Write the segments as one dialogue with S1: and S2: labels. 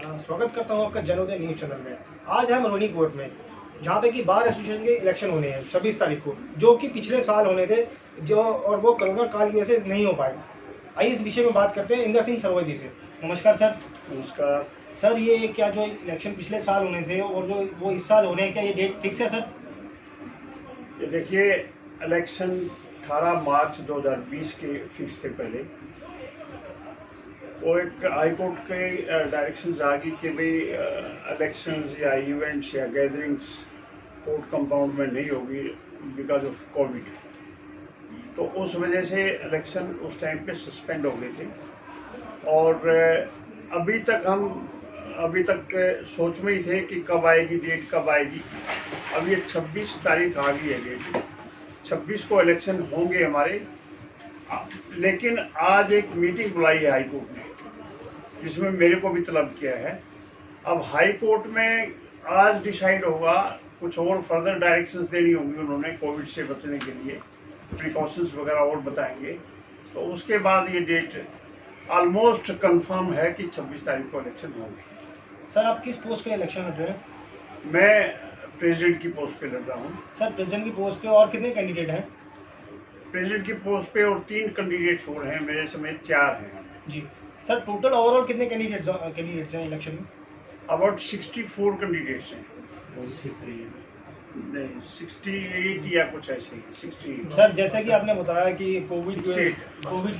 S1: स्वागत करता हूं आपका जनोदय न्यूज चैनल में। आज है मरवनी कोर्ट में, जहां पे कि बार एसोसिएशन के इलेक्शन होने हैं 26 तारीख को, जो कि पिछले साल होने थे, और वो कोरोना काल की वजह से नहीं हो पाए। आइए इस विषय में बात करते हैं इंदर सिंह सरवै जी से। नमस्कार सर।
S2: नमस्कार
S1: सर, ये क्या जो इलेक्शन पिछले साल होने थे और जो वो इस साल होने हैं, क्या ये डेट फिक्स है सर?
S2: ये देखिए, इलेक्शन 18 मार्च 2020 के फिक्स थे पहले। वो एक हाई कोर्ट के डायरेक्शंस आ गई कि भाई इलेक्शंस या इवेंट्स या गैदरिंग्स कोर्ट कंपाउंड में नहीं होगी बिकॉज ऑफ कोविड। तो उस वजह से इलेक्शन उस टाइम पे सस्पेंड हो गए थे। और अभी तक सोच में ही थे कि कब आएगी डेट, कब आएगी। अब ये 26 तारीख आ गई है डेट। 26 को इलेक्शन होंगे हमारे। लेकिन आज एक मीटिंग बुलाई है हाई कोर्ट ने, जिसमें मेरे को भी तलब किया है। अब हाई कोर्ट में आज डिसाइड होगा, कुछ और फर्दर डायरेक्शंस देनी होंगी उन्होंने कोविड से बचने के लिए, प्रिकॉशंस वगैरह और बताएंगे। तो उसके बाद ये डेट ऑलमोस्ट कंफर्म है कि 26 तारीख को इलेक्शन होंगे।
S1: सर, आप किस पोस्ट के लिए इलेक्शन लड़ रहे हैं?
S2: मैं प्रेसिडेंट की पोस्ट पे लड़ रहा हूँ।
S1: सर, प्रेसिडेंट की पोस्ट पे और कितने कैंडिडेट हैं?
S2: प्रेसिडेंट की पोस्ट पे और 3 कैंडिडेट्स और हैं, मेरे समेत 4 हैं
S1: जी सर। टोटल ओवरऑल कितने कैंडिडेट्स हैं इलेक्शन में?
S2: अबाउट 64 कैंडिडेट्स हैं। नहीं, 68 या कुछ ऐसे ही, 68।
S1: सर, जैसे कि आपने बताया कि कोविड की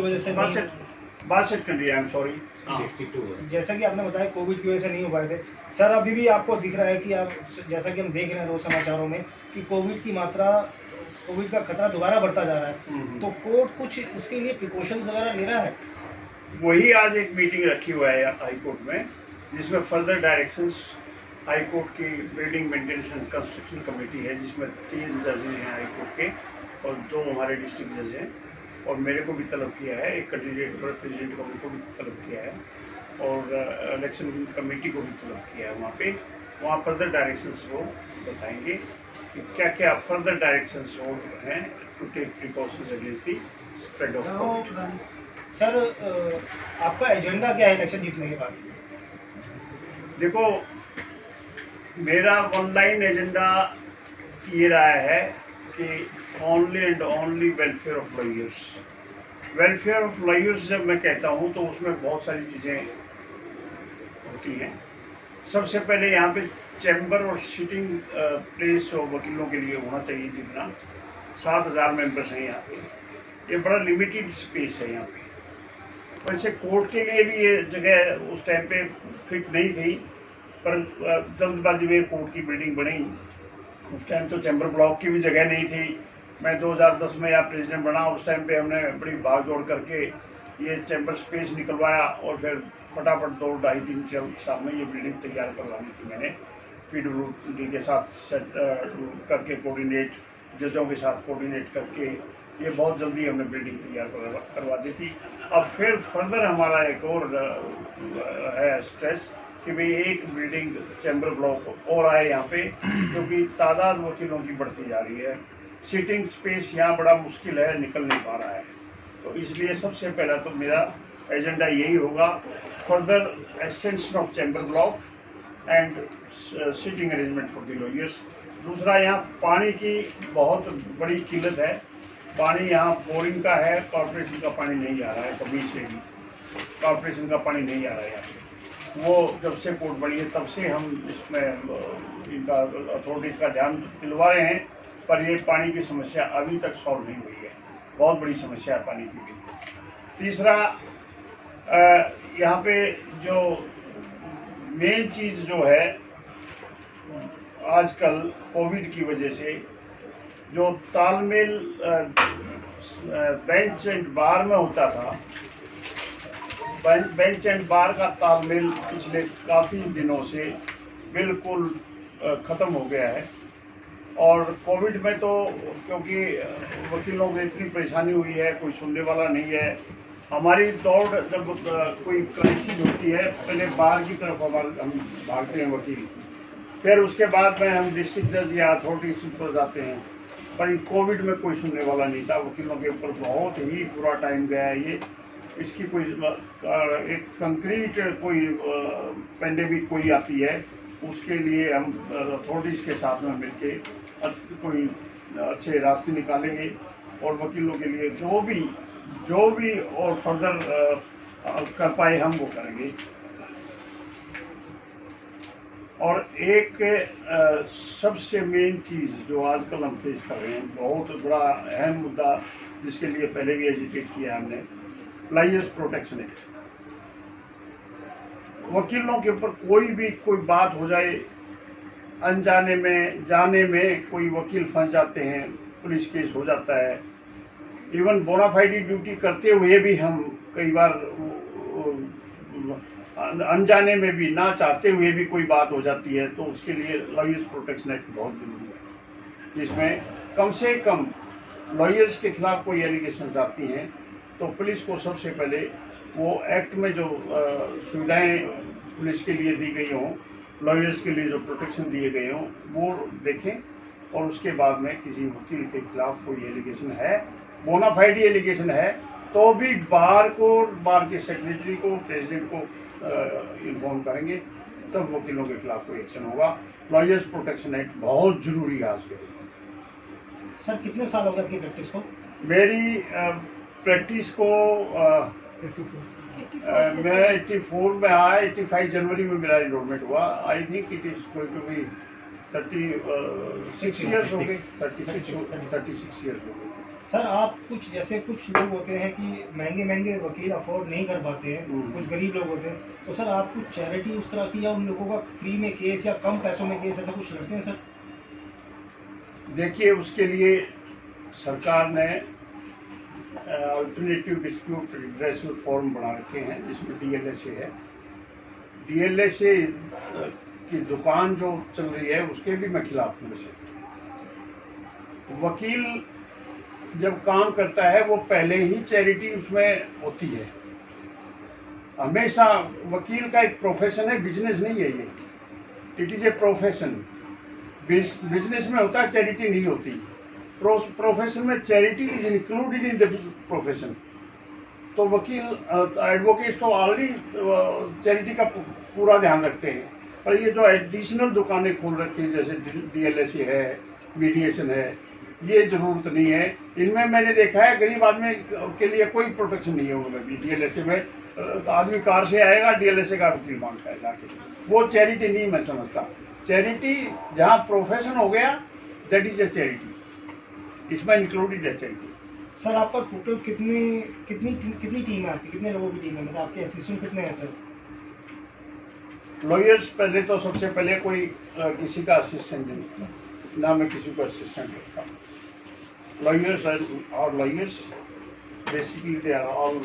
S1: वजह से
S2: 62 कैंडिडेट, आई एम सॉरी,
S3: 62 है।
S1: जैसा कि आपने बताया कोविड की वजह से नहीं हो पाए थे। सर, अभी भी आपको दिख रहा है कि आप, जैसा कि हम देख रहे हैं रोज समाचारों में, कि कोविड का खतरा दोबारा बढ़ता जा रहा है। तो कोर्ट कुछ उसके लिए प्रिकॉशंस वगैरह ले रहा है?
S2: वही आज एक मीटिंग रखी हुआ है हाई कोर्ट में, जिसमें फर्दर डायरेक्शंस हाई कोर्ट की building maintenance and construction committee है, जिसमें 3 जजेस हैं हाई कोर्ट के और 2 हमारे डिस्ट्रिक्ट जज हैं। और मेरे को भी तलब किया है, एक कैंडिडेट पर प्रेसिडेंट को भी तलब किया है, और इलेक्शन कमेटी को भी तलब किया है। वहाँ फर्दर डायरेक्शंस वो बताएंगे कि क्या क्या फर्दर डायरेक्शंस और हैं to take precautions against the spread of covid.
S1: Sir, आपका एजेंडा क्या है इलेक्शन जीतने के बाद?
S2: देखो, मेरा ऑनलाइन एजेंडा ये रहा है कि only and only welfare of lawyers. Welfare of lawyers जब मैं कहता हूँ तो उसमें बहुत सारी चीज़ें होती हैं। सबसे पहले यहाँ पे चैम्बर और सिटिंग प्लेस जो वकीलों के लिए होना चाहिए, जितना 7000 मेंबर्स हैं यहाँ पे, ये बड़ा लिमिटेड स्पेस है यहाँ पे। वैसे कोर्ट के लिए भी ये जगह उस टाइम पे फिट नहीं थी, पर जल्दबाजी में कोर्ट की बिल्डिंग बनी। उस टाइम तो चैम्बर ब्लॉक की भी जगह नहीं थी। मैं 2010 में यहाँ प्रेसिडेंट बना, उस टाइम पे हमने बड़ी भागदौड़ करके ये चैम्बर स्पेस निकलवाया, और फिर फटाफट 2-2.5-3 साल में ये बिल्डिंग तैयार करवानी थी मैंने, PWD के साथ सेट करके, कोऑर्डिनेट जजों के साथ कोऑर्डिनेट करके ये बहुत जल्दी हमने बिल्डिंग तैयार करवा दी थी। अब फिर फर्दर हमारा एक और है स्ट्रेस कि भाई एक बिल्डिंग चैम्बर ब्लॉक और आए यहाँ पे, क्योंकि तादाद वकीलों की बढ़ती जा रही है। सिटिंग स्पेस यहाँ बड़ा मुश्किल है, निकल नहीं पा रहा है। तो इसलिए सबसे पहला तो मेरा एजेंडा यही होगा, further extension of chamber block and sitting arrangement for the lawyers. दूसरा, यहाँ पानी की बहुत बड़ी किल्लत है। पानी यहाँ बोरिंग का है, कॉर्पोरेशन का पानी नहीं आ रहा है, कभी से भी कॉर्पोरेशन का पानी नहीं आ रहा है यहाँ पे। वो जब से कोर्ट बनी है तब से हम इसमें इनका अथॉरिटीज़ का ध्यान दिलवा रहे हैं, पर ये पानी की समस्या अभी तक सॉल्व नहीं हुई है। बहुत बड़ी समस्या है पानी की भी। तीसरा, यहाँ पे जो मेन चीज़ जो है, आजकल कोविड की वजह से जो तालमेल बेंच एंड बार में होता था, बेंच एंड बार का तालमेल पिछले काफ़ी दिनों से बिल्कुल ख़त्म हो गया है। और कोविड में तो क्योंकि वकीलों को इतनी परेशानी हुई है, कोई सुनने वाला नहीं है। हमारी दौड़ जब कोई क्राइसिस होती है, पहले बाहर की तरफ हम भागते हैं वकील, फिर उसके बाद में हम डिस्ट्रिक्ट जज या अथॉरिटीज पर जाते हैं। पर कोविड में कोई सुनने वाला नहीं था, वकीलों के ऊपर बहुत ही बुरा टाइम गया है ये। इसकी कोई एक कंक्रीट कोई पेंडेमिक कोई आती है, उसके लिए हम अथॉरिटीज़ के साथ में मिलके कोई अच्छे रास्ते निकालेंगे और वकीलों के लिए जो भी और फर्दर कर पाए हम वो करेंगे। और एक सबसे मेन चीज़ जो आजकल हम फेस कर रहे हैं, बहुत बड़ा अहम मुद्दा जिसके लिए पहले भी एजिटेट किया हमने, लायर्स प्रोटेक्शन एक्ट। वकीलों के ऊपर कोई बात हो जाए, अनजाने में जाने में कोई वकील फंस जाते हैं, पुलिस केस हो जाता है। इवन बोनाफाइड ड्यूटी करते हुए भी हम कई बार अनजाने में भी, ना चाहते हुए भी कोई बात हो जाती है, तो उसके लिए लॉयर्स प्रोटेक्शन एक्ट बहुत जरूरी है, जिसमें कम से कम लॉयर्स के खिलाफ कोई एलिगेशंस आती हैं तो पुलिस को सबसे पहले वो एक्ट में जो सुविधाएं पुलिस के लिए दी गई हों, लॉयर्स के लिए जो प्रोटेक्शन दिए गए हों, वो देखें और उसके बाद में किसी वकील के खिलाफ कोई एलिगेशन है, बोनाफाइड एलिगेशन है, तो भी बार के सेक्रेटरी को, प्रेसिडेंट को इन्फॉर्म करेंगे, तब वकीलों के खिलाफ कोई एक्शन होगा। लॉयर्स प्रोटेक्शन एक्ट बहुत जरूरी है आज के लिए।
S1: सर कितने साल हो गए आपकी प्रैक्टिस को?
S2: मेरी प्रैक्टिस को मैं 84 में आया, 85 जनवरी में मेरा इनरोलमेंट हुआ। I think it is going to be 36 years हो गए, 36 ईयर्स हो गए।
S1: सर आप कुछ लोग होते हैं कि महंगे वकील अफोर्ड नहीं कर पाते हैं, कुछ गरीब लोग होते हैं, तो सर आप कुछ चैरिटी उस तरह की या उन लोगों का फ्री में केस या कम पैसों में केस ऐसा कुछ लड़ते हैं सर?
S2: देखिए, उसके लिए सरकार ने अल्टरनेटिव डिस्प्यूट रिड्रेसल फॉर्म बना रखे हैं, जिसमें DLSA है। DLSA की दुकान जो चल रही है उसके भी मैं खिलाफ हूँ। वैसे वकील जब काम करता है वो पहले ही चैरिटी उसमें होती है। हमेशा वकील का एक प्रोफेशन है, बिजनेस नहीं है ये, it is a profession. Business में होता है, चैरिटी नहीं होती। प्रोफेशन में charity is included in the profession. तो वकील एडवोकेट्स तो ऑलरेडी चैरिटी का पूरा ध्यान रखते हैं, पर ये जो एडिशनल दुकानें खोल रखी हैं जैसे DLSA है, मीडिएशन है, ये जरूरत नहीं है। इनमें मैंने देखा है गरीब आदमी के लिए कोई प्रोटेक्शन नहीं है उनमें भी। DLSA में आदमी कार से आएगा, DLSA का वकील मांगता है जाके, वो चैरिटी नहीं मैं समझता। चैरिटी जहाँ प्रोफेशन हो गया, दैट इज ए चैरिटी, इसमें इंक्लूडेड है चैरिटी।
S1: सर आपका टोटल कितनी टीम है आपकी, कितने लोगों की टीम है, मतलब आपके असिस्टेंट कितने हैं सर?
S2: लॉयर्स पहले तो सबसे पहले कोई किसी का असिस्टेंट नहीं, ना मैं किसी को असिस्टेंट रखता हूँ। लॉयर्स और lawyers basically they are all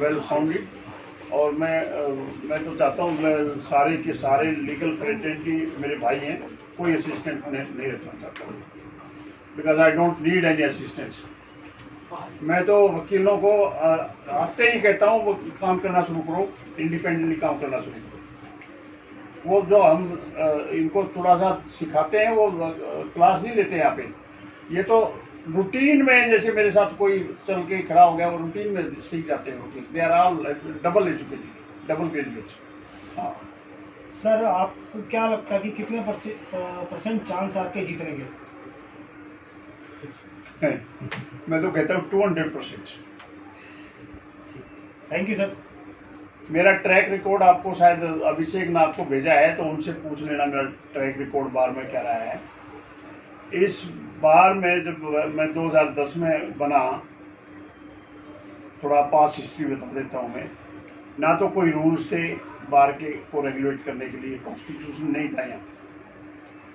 S2: well founded, और मैं तो चाहता हूँ मैं सारे के सारे लीगल फ्रेटर्निटी मेरे भाई हैं, कोई असिस्टेंट नहीं रखना चाहता हूँ, because I don't need any assistance. मैं तो वकीलों को आते ही कहता हूँ वो काम करना शुरू करो, इंडिपेंडेंटली काम करना शुरू करो। वो जो हम इनको थोड़ा सा सिखाते हैं वो क्लास नहीं लेते यहाँ पे, ये तो रूटीन में, जैसे मेरे साथ कोई चल के खड़ा हो गया वो रूटीन में सीख जाते हैं वकील। They are all double educated, double graduate. हाँ
S1: सर आपको क्या लगता है कि कितने परसेंट चांस आपके जीतने के?
S2: मैं तो कहता हूँ 200%।
S1: Thank you sir.
S2: मेरा ट्रैक रिकॉर्ड आपको शायद अभिषेक ने आपको भेजा है, तो उनसे पूछ लेना मेरा ट्रैक रिकॉर्ड बार में क्या रहा है। इस बार में जब मैं 2010 में बना, थोड़ा पास हिस्ट्री बता देता हूँ मैं। ना तो कोई रूल्स थे बार के को रेगुलेट करने के लिए, कॉन्स्टिट्यूशन नहीं था यहाँ।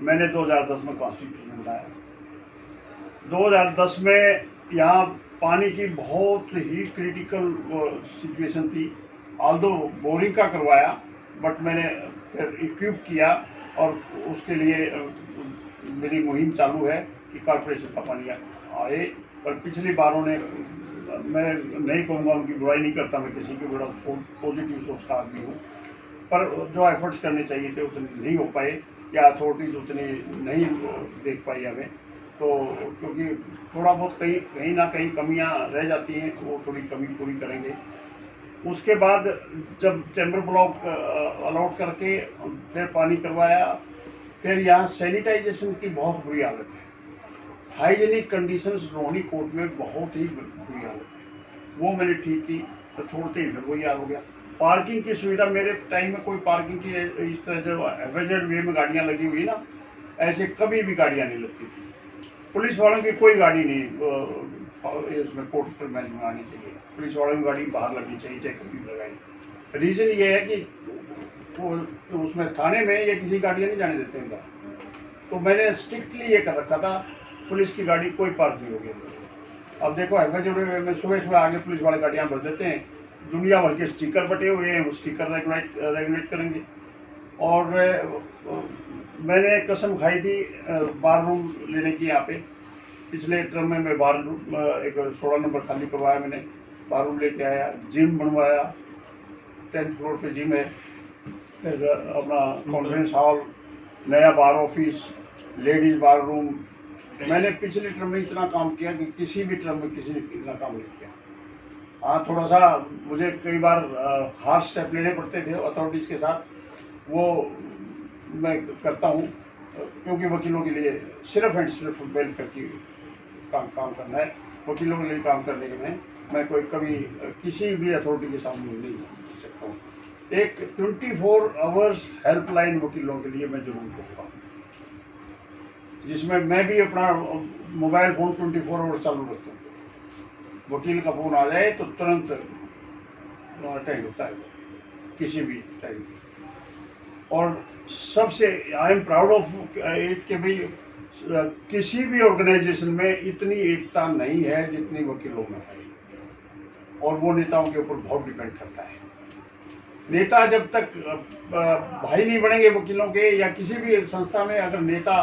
S2: मैंने 2010 में कॉन्स्टिट्यूशन बनाया। 2010 में यहाँ पानी की बहुत ही क्रिटिकल सिचुएशन थी। ऑल्दो बोरिंग का करवाया, बट मैंने फिर इक्विप किया और उसके लिए मेरी मुहिम चालू है कि कॉर्पोरेशन का पानी आए। पर पिछली बारों ने, मैं नहीं कहूँगा, उनकी बुराई नहीं करता मैं किसी की, बड़ा पॉजिटिव सोच का आदमी हूँ, पर जो एफर्ट्स करने चाहिए थे उतने नहीं हो पाए, या अथॉरिटीज उतनी नहीं देख पाई हमें। तो क्योंकि थोड़ा बहुत कहीं ना कहीं कमियां रह जाती हैं, वो थोड़ी कमी पूरी करेंगे। उसके बाद जब चैम्बर ब्लॉक अलॉट करके फिर पानी करवाया, फिर यहाँ सैनिटाइजेशन की बहुत बुरी हालत है। हाइजीनिक कंडीशंस रोहिणी कोर्ट में बहुत ही बुरी हालत है। वो मैंने ठीक की तो छोड़ते ही फिर वही हाल हो गया। पार्किंग की सुविधा मेरे टाइम में कोई पार्किंग की इस तरह जो एफएजेड वे में गाड़ियाँ लगी हुई ना, ऐसे कभी भी गाड़ियाँ नहीं लगती थी। पुलिस वालों की कोई गाड़ी नहीं इसमें कोर्ट पर मैच में आनी चाहिए। पुलिस वालों की गाड़ी बाहर लगनी चाहिए, चाहे कभी भी लगाई। रीज़न ये है कि वो उसमें थाने में ये किसी गाड़ियाँ नहीं जाने देते हैं। तो मैंने स्ट्रिक्टली ये कर रखा था, पुलिस की गाड़ी कोई पार्क नहीं होगी। अब देखो एफएजेड में सुबह सुबह आगे पुलिस वाले गाड़ियाँ भर देते हैं, दुनिया भर के स्टिकर बटे हुए हैं, वो स्टिकर रेगुलेट करेंगे। और मैंने कसम खाई थी बार रूम लेने की। यहाँ पे पिछले टर्म में मैं बार रूम एक 16 नंबर खाली करवाया, मैंने बार रूम लेके आया, जिम बनवाया, 10th फ्लोर पे जिम है, फिर अपना कॉन्फ्रेंस हॉल, नया बार ऑफिस, लेडीज बार रूम। मैंने पिछले टर्म में इतना काम किया कि किसी भी टर्म में किसी ने इतना काम नहीं किया। हाँ, थोड़ा सा मुझे कई बार हार्श स्टेप लेने पड़ते थे अथॉरिटीज़ के साथ, वो मैं करता हूँ क्योंकि वकीलों के लिए सिर्फ एंड सिर्फ वेलफेयर की काम करना है। वकीलों के लिए काम करने के में मैं कोई कभी किसी भी अथॉरिटी के सामने नहीं जा सकता हूँ। एक 24 आवर्स हेल्पलाइन वकीलों के लिए मैं जरूर करूँगा, जिसमें मैं भी अपना मोबाइल फ़ोन 24 आवर्स चालू रखता हूँ। वकील का फ़ोन आ जाए तो तुरंत अटेंड होता है किसी भी टाइम। और सबसे I am proud of it कि भाई किसी भी ऑर्गेनाइजेशन में इतनी एकता नहीं है जितनी वकीलों में है, और वो नेताओं के ऊपर बहुत डिपेंड करता है। नेता जब तक भाई नहीं बनेंगे वकीलों के या किसी भी संस्था में, अगर नेता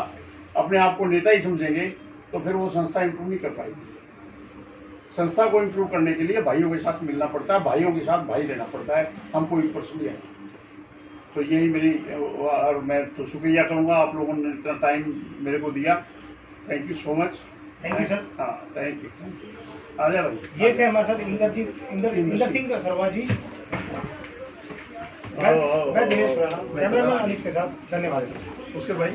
S2: अपने आप को नेता ही समझेंगे तो फिर वो संस्था इम्प्रूव नहीं कर पाएगी। संस्था को इम्प्रूव करने के लिए भाइयों के साथ मिलना पड़ता है, भाइयों के साथ भाई रहना पड़ता है। हम कोई पर्सनली है। तो यही मेरी, और मैं तो शुक्रिया करूँगा आप लोगों ने इतना टाइम मेरे को दिया। Thank you so much.
S1: Thank you sir.
S2: हाँ, थैंक यू। आ जाए भाई।
S1: ये थे हमारे साथ इंदर सिंह सरवा जी। मैं दिनेश राणा, कैमरामैन अनिश के साथ। धन्यवाद।
S2: उसके भाई